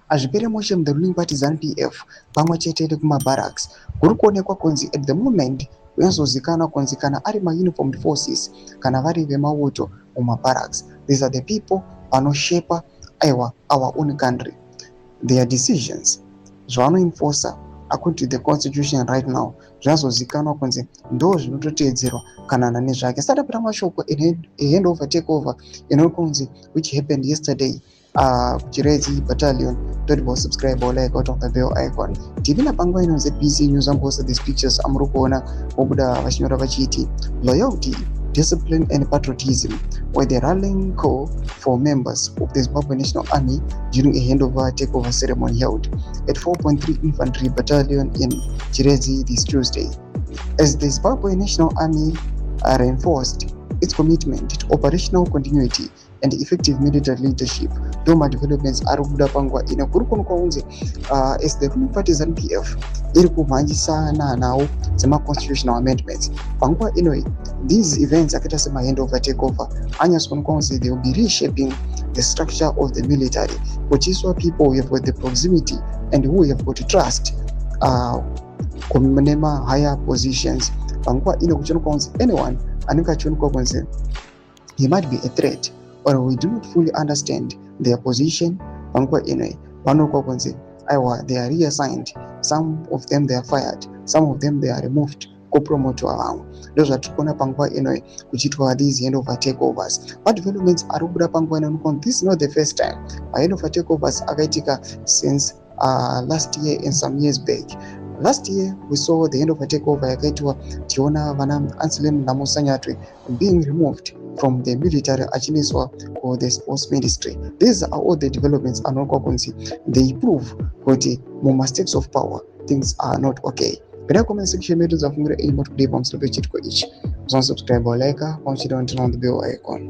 azvipere mushe the ruling party ZANU-PF pamwe chete nekumabarracks kuri kuonekwa kunzi at the moment kunozozikanwa kunzi kana ari ma-uniformed forces kana vari vemauto mumabarracks, these are the people vanoshape our own country. Their decisions zvavanoenforcer according to the constitution right now zvinozozikanwa kunzi ndo zvinototedzerwa kana nani zvake. Sadapira mashoko handover takeover inokunzi which happened yesterday Infantry Batallion. Don't forget subscribe or like out of the bell icon. TV na pango ino ZVAITWA news and post these pictures amuri kuona obuda vachinyora vachiti loyalty, discipline and patriotism were the rallying call for members of the Zimbabwe National Army during a handover takeover ceremony held at 4.3 Infantry Battalion in Chirezi this Tuesday. As the Zimbabwe National Army reinforced its commitment to operational continuity and effective military leadership, Doma developments are kubuda panguva ino kuri kunokunzi as the ruling party ZANU-PF iri kumhanjisana nawo dzema-constitutional amendments. Panguva ino these events akaita sema-handover takeover anyatsokunzi they will be reshaping the structure of the military, kuchiswa people who have got the proximity and who have got trust kunema higher positions. Panguva ino kuchinokunzi anyone anenge achionekwa kunzi he might be a threat or we do not fully understand their position, panguva ino vanoonekwa kunzi they are reassigned, some of them they are fired, some of them they are removed, kopromotwa vamwe. Ndozvatiri kuona panguva ino kuchiitwa these handover takeovers. What developments ari kubuda panguva ino, this is not the first time handover takeovers akaitika since last year and some years back. Last year we saw the handover takeover yakaitwa tiona vana Anselm Namusanyatwe being removed from the military achiniswa for the sports ministry. These are all the developments anokuwa kunzi they prove kuti mistakes of power things are not okay. Penda comment section medu zafungira any more today pamusoro pechitiko ichi. Subscribe or like, consider turn on the bell icon.